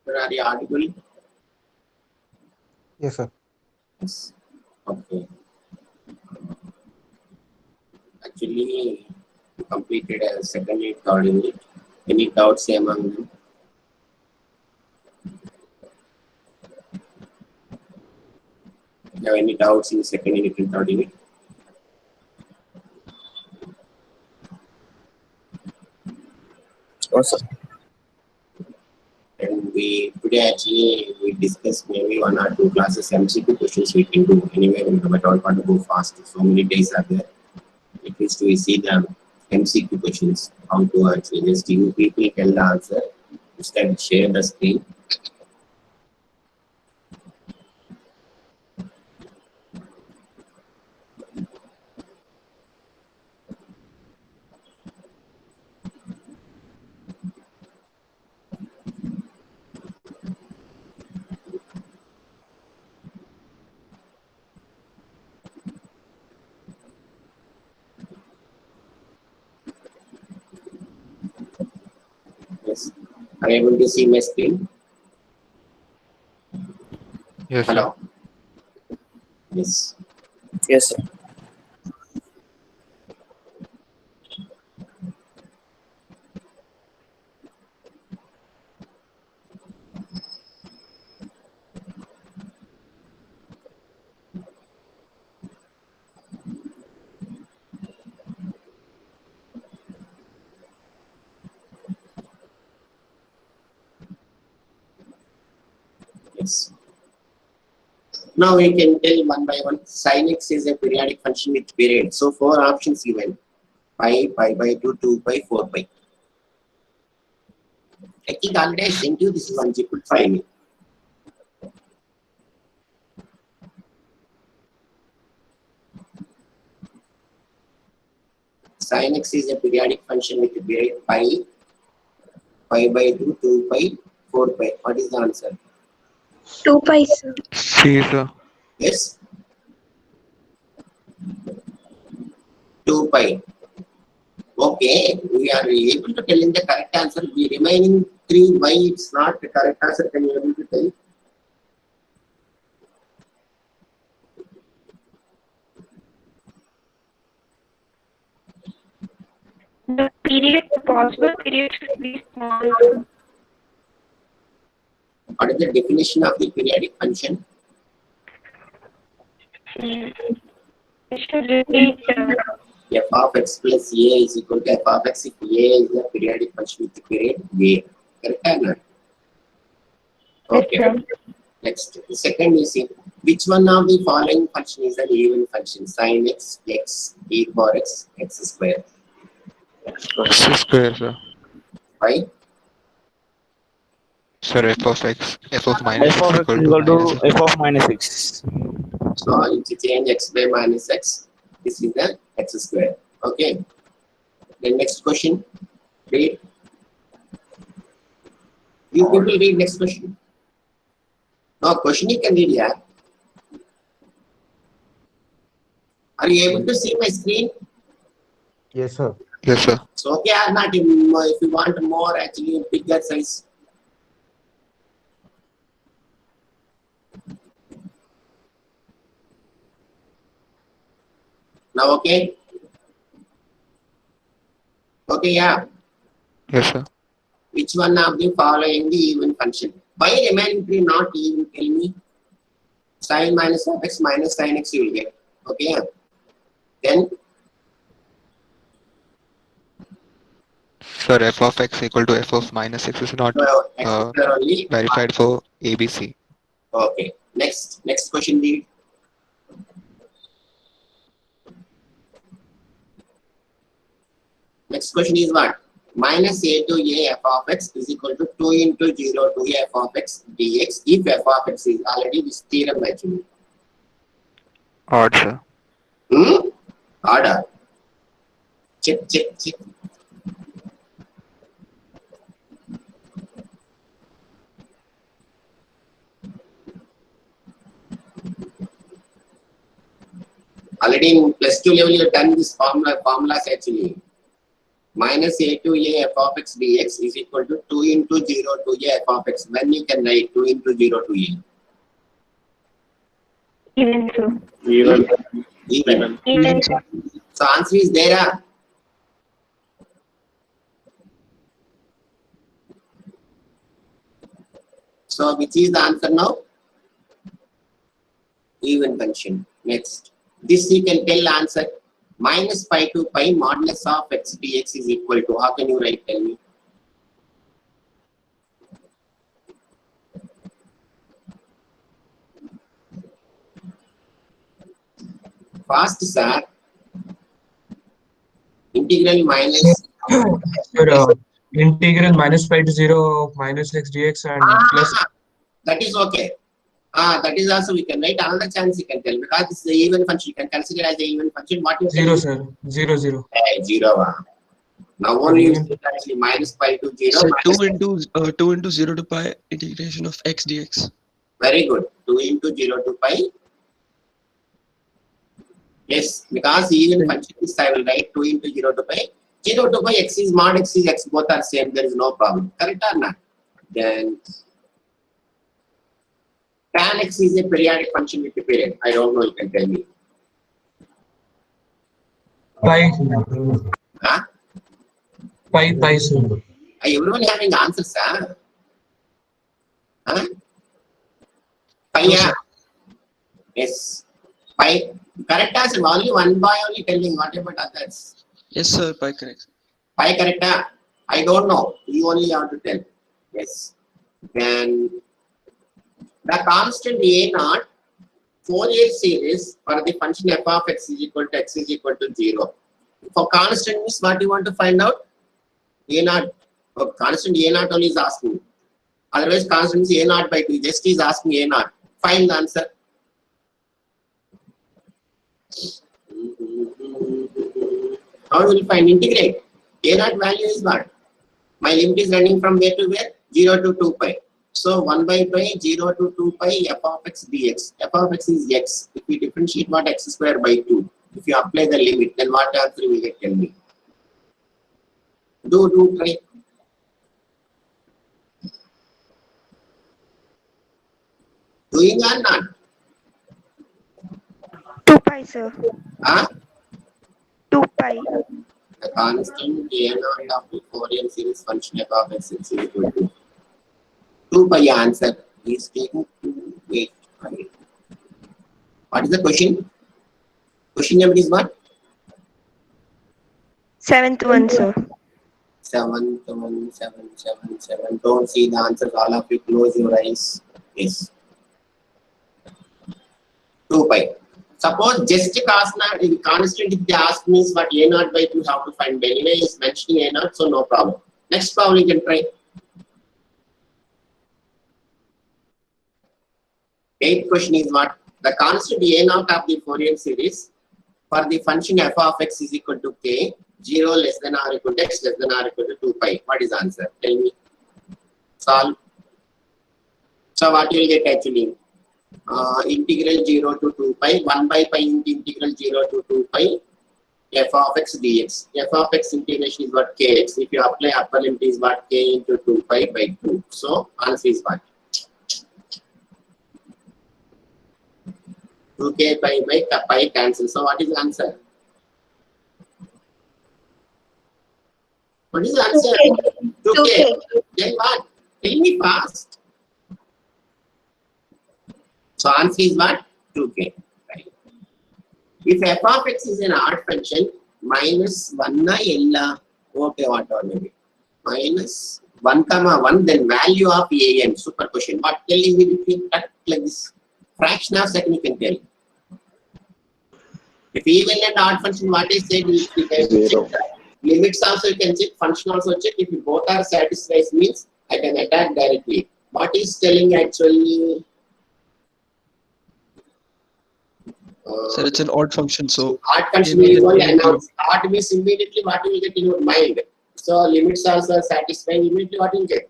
Sir, are you audible? Yes, sir. Yes. Okay. Actually, we completed a second unit, third unit. Any doubts among them? You have any doubts in second unit and third unit? No, sir. And we today actually we discussed maybe one or two classes MCQ questions we can do anyway. We don't want to go fast. So many days are there. At least we see the MCQ questions. How to actually just you people tell the answer. Instead, share the screen. Yes. Are you able to see my screen? Yes, sir. Hello. Yes. Yes, sir. Yes. Now we can tell one by one. Sin x is a periodic function with period. So four options given: pi, pi by 2, 2 pi, 4 pi. I think already I sent you this one. You could find it. Sin x is a periodic function with period pi, pi by 2, 2 pi, 4 pi. What is the answer? 2 pi, sir. C, sir. Yes, 2 pi. Okay, we are able to tell in the correct answer. The remaining 3, why it's not the correct answer? Can you able to tell? The period, the possible period should be small. What is the definition of the periodic function? It should repeat. F of x plus a is equal to f of x if a is a periodic function with the period a. Correct or not? Okay. Yes, Next, the second is which one of the following function is an even function? Sin x, x, e power x, x square. C square, sir. Right? Sir, f of x, f of minus F x of x equal is to equal minus to x. f of minus x. So if you change x by minus x, this is the x square. Okay. Then next question. Read. You people read next question. No, question you can read, yeah. Are you able to see my screen? Yes, sir. Yes, sir. So okay or not? If you want more, actually bigger size. Now okay? Okay, yeah. Yes, sir. Which one of the following the even function? Why remaining three not even? Tell me. Sin minus of x minus sin x you will get. Okay. Then Sir, f of x equal to f of minus x is not x square only. verified for ABC. Okay. Next question, read. Next question is what? Minus a to a f of x is equal to 2 into 0 to a f of x dx if f of x is already this theorem actually. Odd, sir. Order. Check. Already in plus 2 level you have done this formulas actually. minus a to a f of x dx is equal to 2 into 0 to a f of x. When you can write 2 into 0 to a? Even, sir. Even. Even, sir. So answer is there. So which is the answer now? Even function. Next. This you can tell answer. Minus pi to pi modulus of x dx is equal to. How can you write? Tell me. Fast, sir. Integral minus. Sir, integral minus pi to 0 of minus x dx and plus. That is okay. That is also we can write another chance you can tell because this is an even function. You can consider it as an even function. What you 0, sir. 0, 0. 0. Now only you see actually minus pi to 0. So Minus 2 into 0 to pi integration of x dx. Very good. 2 into 0 to pi. Yes, because even function is I will write 2 into 0 to pi. 0 to pi x is mod x is x, both are same. There is no problem. Correct or not? Then tan x is a periodic function with a period. I don't know, you can tell me. Pi. Huh? Pi, sir. Are everyone having answers, huh? Huh? Pi, yeah. Yes. Pi. Correct answer. Only one boy only telling. What about others? Yes, sir. Pi correct. Pi correct? Huh? I don't know. You only have to tell. Yes. Then the constant a naught Fourier series for the function f of x is equal to x is equal to 0. For constant means what you want to find out? A naught. Oh, constant a naught only is asking. Otherwise, constant is a naught by 2. Just is asking a naught. Find the answer. How will you find? Integrate. A naught value is what? My limit is running from where to where? 0 to 2 pi. So 1 by pi, 0 to 2 pi, f of x dx. F of x is x. If we differentiate what x square by 2, if you apply the limit, then what answer will get? Tell me. Do try. Doing or not? 2 pi, sir. Huh? 2 pi. The constant a naught of the Fourier series function f of x is equal to 2 pi answer is taken to wait. What is the question? Question number is what? 7th one, sir. 7. Don't see the answers. All of you close your eyes. Yes. 2 pi. Suppose just constant if they ask me what a naught by 2 how to find. Anyway, is mentioning a naught, so no problem. Next problem you can try. 8th question is what? The constant a naught of the Fourier series for the function f of x is equal to k, 0 less than or equal to x less than or equal to 2 pi. What is the answer? Tell me. Solve. So what you will get actually? Integral 0 to 2 pi, 1 by pi into integral 0 to 2 pi, f of x dx. F of x integration is what? Kx. If you apply upper limit is what? K into 2 pi by 2. So answer is what? 2k pi by pi cancel. So what is the answer? What is the answer? 2k. Then what? Tell me fast. So answer is what? 2k. Right. If f of x is an odd function, minus 1 L, okay, whatever maybe. Minus 1 comma 1, then value of an. Super question. What? Tell immediately like this. Fraction of second you can tell. If even and odd function, what is said, you can check. Limits also you can check, function also check. If both are satisfied means I can attack directly. What is telling actually? Sir, it's an odd function, so Odd function will only announce. Odd means immediately what you will get in your mind. So limits also satisfy immediately what you will get.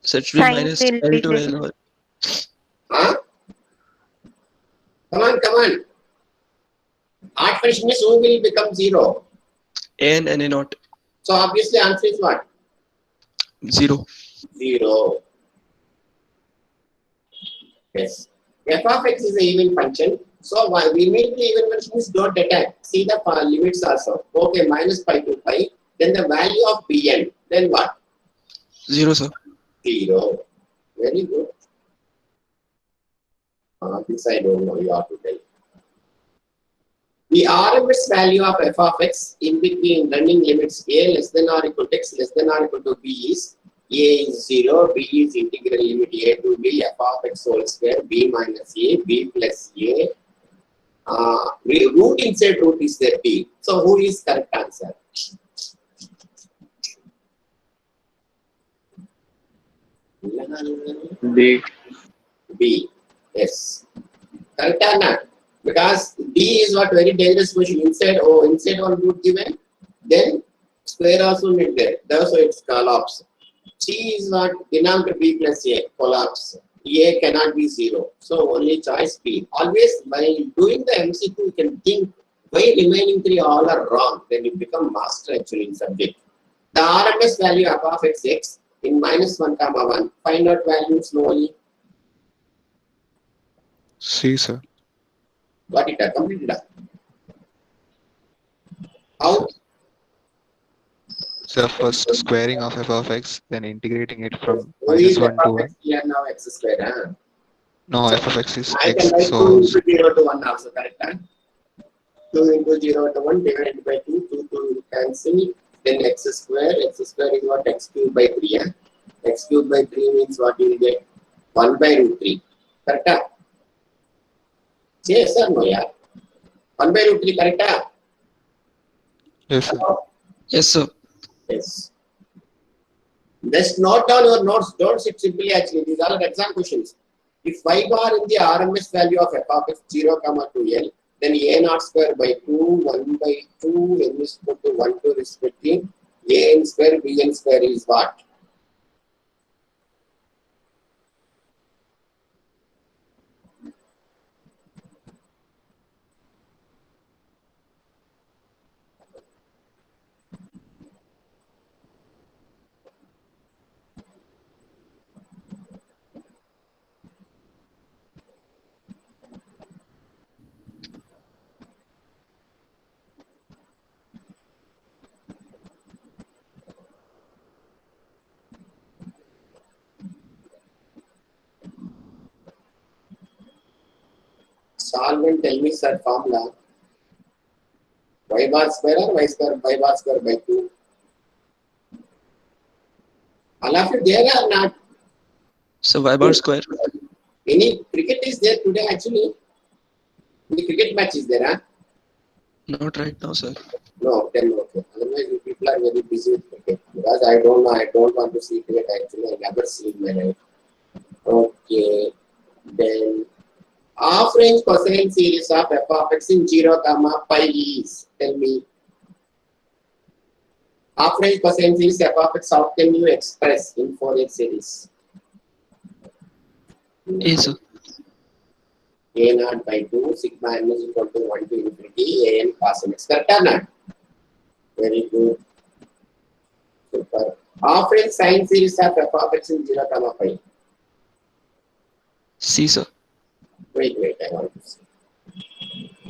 so it should be Sign minus will L be to this. L. Huh? Come on. Odd function means who will become 0? N and A naught. So obviously answer is what? 0. 0. Yes. F of x is an even function. So why we make the even functions don't attack. See the limits also. Okay, minus pi to pi. Then the value of Bn. Then what? 0, sir. 0. Very good. This I don't know. You have to tell. The RMS value of f of x in between running limits a less than or equal to x less than or equal to b is a is 0, b is integral limit a to b f of x whole square b minus a, b plus a. Root inside root is there b. So who is correct answer? B. B. Yes. Correct or not? Because D is what very dangerous question. Inside one root given, then square also need there. So it's collapse. C is what denominator B plus A, collapse. A cannot be 0. So only choice B. Always while doing the MCQ, you can think why remaining 3 all are wrong. Then you become master actually in subject. The RMS value of x in minus 1 comma 1. Find out value slowly. C, sir. Got it? Completed. How? So first squaring of f of x, then integrating it from Who is minus f 1 to of 1. x here now x square? Huh? No, So f of x is I x. can write So 2 into 0 to 1 also, correct? Huh? 2 into 0 to 1 divided by 2, 2 to cancel. Then x square is what? X cube by 3. Huh? X cube by 3 means what you will get? 1 by root 3. Correct? Huh? Yes or no? Yeah. 1 by root 3, correct? Huh? yes, sir. Yes, sir. Yes. Just note down your notes. Don't sit simply actually. These are exam questions. If y bar in the RMS value of f of x 0, 2l, then a naught square by 2, 1 by 2, n is equal to 1 to respectively, a n square, b n square is what? Solve and tell me sir formula. Y bar square or y bar square by 2. All of you there or not? So y bar square. Any cricket is there today actually? The cricket match is there, huh? Not right now, sir. No, then okay. Otherwise, you people are very busy with cricket. Because I don't know, I don't want to see cricket actually. I never seen my life. Okay. Then half range cosine series of f of x in 0, pi is. Tell me. Half range cosine series f of x, how can you express in Fourier series? A, sir. A naught by 2, sigma n is equal to 1 to infinity, a n cos n x. Correct or not? Very good. Super. Half range sine series of f of x in 0, pi. C, sir. Wait, I want to see.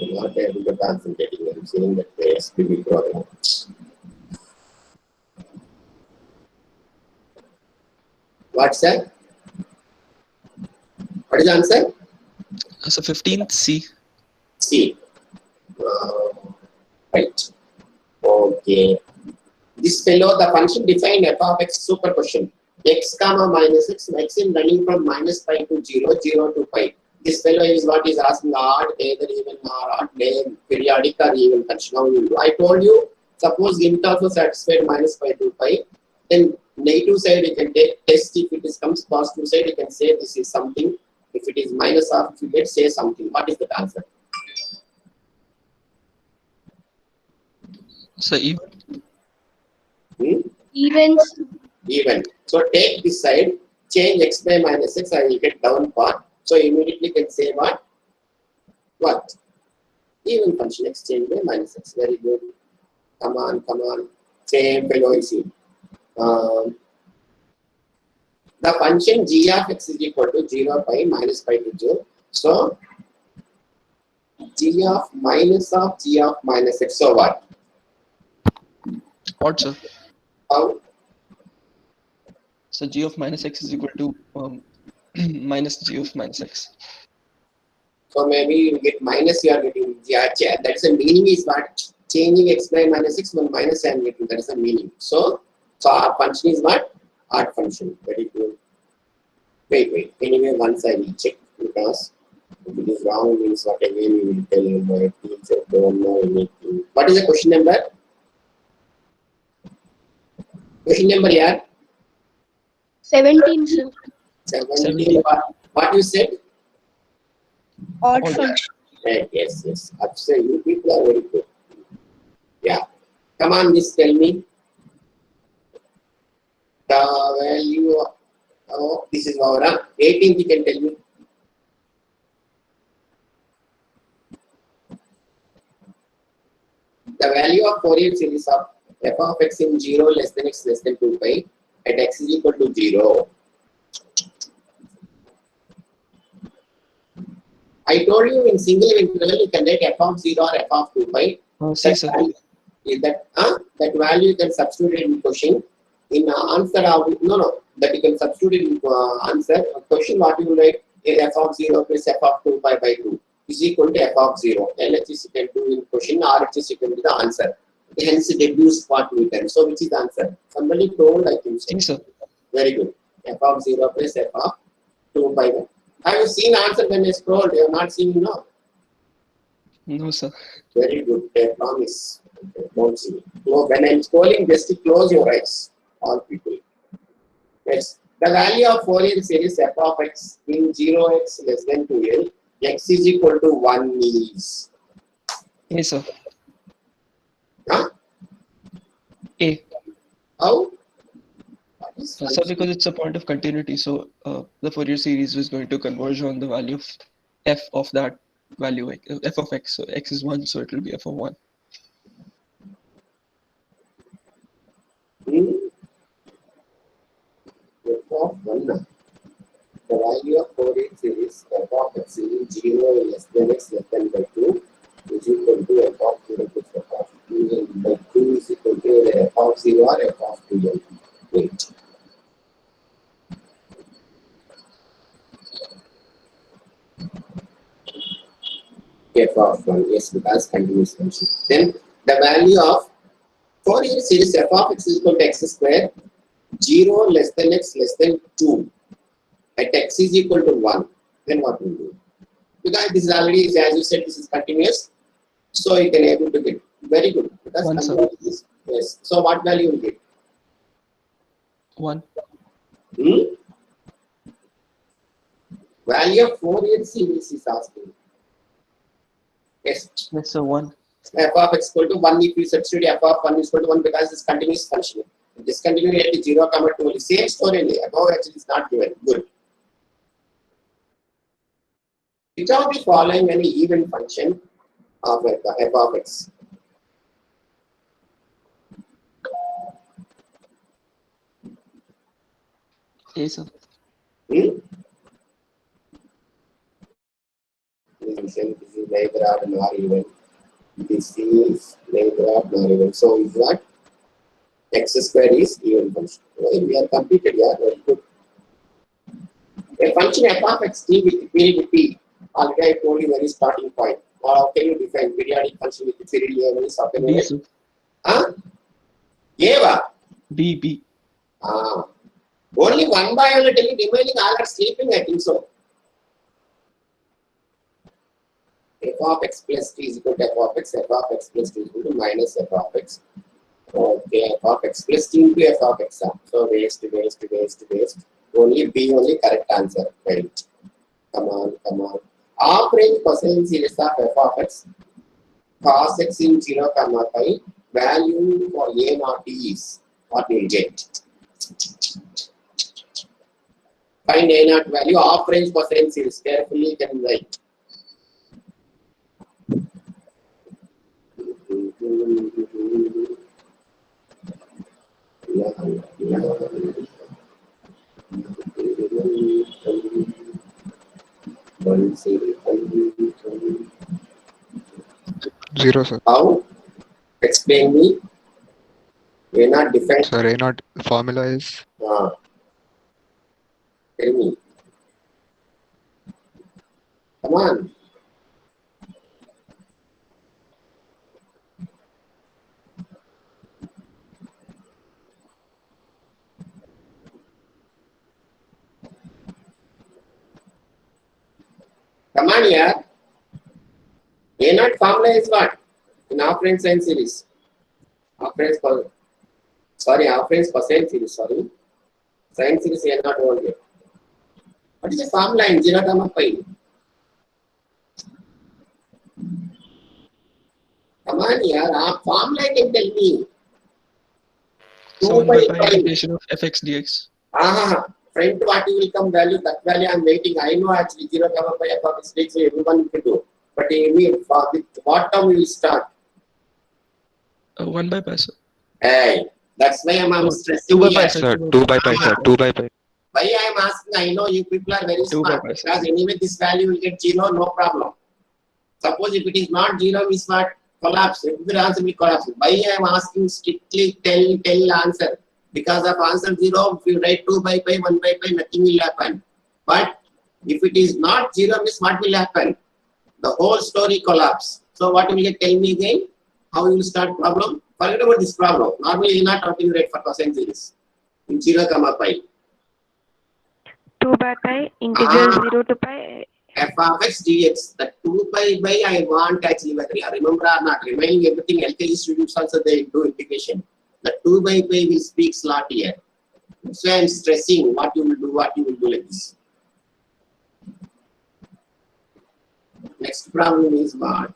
I'm not able to concentrate. I'm seeing that the SPB program. What's that? What is the answer? So 15th C. C. Right. Okay. This fellow, the function defined f of x super question. X comma minus x, x in running from minus pi to 0, 0 to pi. This fellow is what is asking odd, either even or odd, periodic or even function. Now, I told you, suppose int also satisfied minus pi to pi, then negative side you can take test. If it is comes positive side, you can say this is something. If it is minus half, you get say something. What is the answer? So even. Evens. Even. So take this side, change x by minus x, I will get down part. So immediately can say what? What? Even function x change by minus x. Very good. Come on, come on. Same fellow is here. The function g of x is equal to 0 pi minus pi to 0. So g of minus x. So what? What, sir? How? So g of minus x is equal to minus g of minus x. So maybe you get minus, you are getting that's the meaning is what? Changing x by minus x, one minus I am getting, that is the meaning. So our function is what? Odd function. Very good. Wait. Anyway, once I will check, because if it is wrong means what again you will tell my teacher don't know anything. What is the question number? Question number, yeah? 17, sir. 17. What you said? Odd Odd. function. Right, yes. Absolutely. You people are very good. Yeah. Come on, miss, tell me. The value of, oh, this is our 18th, you can tell me. The value of Fourier series of f of x in 0 less than x less than 2 pi at x is equal to 0. I told you in single interval you can write f of 0 or f of 2 pi. See, sir. That value you can substitute in question. In answer, that you can substitute in answer. Question what you write is f of 0 plus f of 2 pi by 2 is equal to f of 0. LHS you can do in question, RHS you can do the answer. Hence deduce what we can. So which is the answer? Somebody told, I think so. See, sir. Very good. F of 0 plus f of 2 pi by 2. Have you seen answer when I scrolled? You have not seen, no? No, sir. Very good. I promise. Okay, don't see it. So when I'm scrolling, just close your eyes, all people. Yes. The value of Fourier series f of x in 0x less than 2l, x is equal to 1 is. A, sir. Huh? A. How? What is Sir, because it's a point of continuity, so the Fourier series is going to converge on the value of f of that value, f of x. So x is 1, so it will be f of 1. F of 1. The value of Fourier series f of x in 0 less than x less than by 2 is equal to f of 0 plus f of 2 by 2 is equal to f of 0 or f of 2l. Wait. F of 1, yes, because continuous function. Then the value of Fourier series f of x is equal to x square, 0 less than x less than 2 at x is equal to 1. Then what will do? Because this is already, as you said, this is continuous. So you can able to get very good. Because 1, sir. yes. So what value will get? 1. Value of Fourier series is asking. Yes. Yes, sir. 1. F of x equal to 1 if you substitute f of 1 is equal to 1 because it's continuous function. Discontinuity at 0, 2. Same story only. Above actually is not given. Good. Which of the following any even function of f of x? A, sir. This function is neither odd nor even. This is neither odd nor even. So is what? X square is even function. Well, we are completed, yeah, very good. A function f of x t with period t. Already I told you very starting point. Or how can you define periodic function with period a is something B, like sir. Eva. B. Only one by only telling remaining all are sleeping, I think so. F of x plus t is equal to f of x plus t is equal to minus f of x. Okay, f of x plus t into f of x. So waste. Only B, only correct answer. Right. Come on. Half-range cosine series of f of x cos x in 0, pi value for a naught is what we will get. Find a naught value, half-range cosine series. Carefully you can write. Zero, sir. How? Explain me. We're not defined. Sir, A naught formula is Tell me. Come on. Come on here. A naught formula is what? In half-range sine series. Half-range cosine series, sorry. Sine series A naught only. What is the formula in 0, pi? Come on here, formula can tell me. So 2 1 by by pi pi. integration of fx dx. Friend to what will come value, that value I'm waiting. I know actually 0, pi f of x dx, everyone can do. But with what term we will start? 1 by pi, sir. Hey, that's why I'm stressing 2 by pi, here. sir. sir 2 by pi, sir 2 by pi. Why I am asking, I know you people are very 2 by smart. pi, sir. Because anyway this value will get 0, no problem. Suppose if it is not 0, means what? Collapse. Every answer will collapse. Why I am asking strictly tell answer. Because of answer 0, if you write 2 by pi, 1 by pi, nothing will happen. But if it is not 0, means what will happen? The whole story collapse. So what will you tell me again? How you will start problem? Forget about this problem. Normally you are not talking right for cosine series. In 0, pi. 2 by pi, integral 0 to pi. F of x dx. The 2 by I want actually whether you remember or not. Remaining everything LKG students also they do integration. The 2 by pi will speak slot here. That's why I'm stressing what you will do like this. Next problem is what?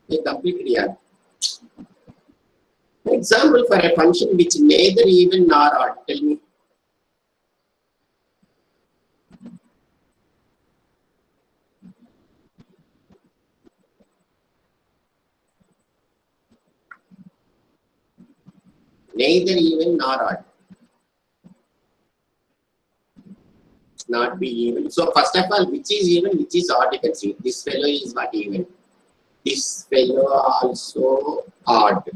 A complete here. Example for a function which neither even nor odd. Tell me. Neither even nor odd. Not be even. So first of all, which is even, which is odd, you can see. This fellow is what even. This fellow also odd.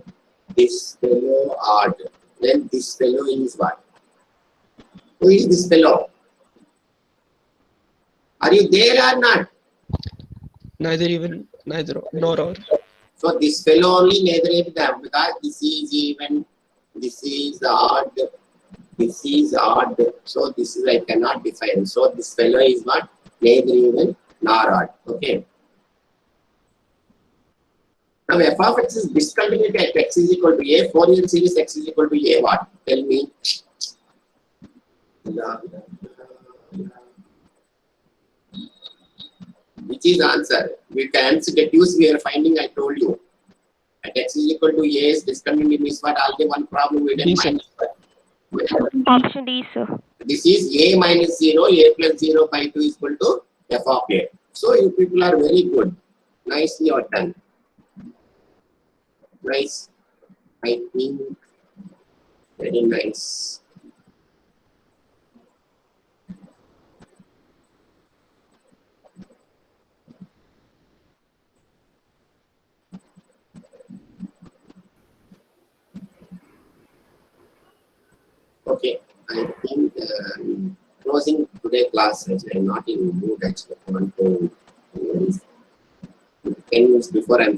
This fellow odd. Then this fellow is what? Who is this fellow? Are you there or not? Neither even, neither nor or. So this fellow only neither even them because this is even, this is odd, this is odd. So this is I cannot define. So this fellow is what? Neither even nor odd. Okay. Now f of x is discontinued at x is equal to a. Fourier series x is equal to a what? Tell me. Which is answer? We can deduce we are finding, I told you. At x is equal to a is discontinued means what? I'll give one problem we didn't mind. Option D, sir. This is a minus 0, a plus 0 by 2 is equal to f of a. So you people are very good. Nicely you done. Nice. I think very nice. Okay, I think closing today class, actually, I'm not in mood actually. I want to 10 minutes before I'm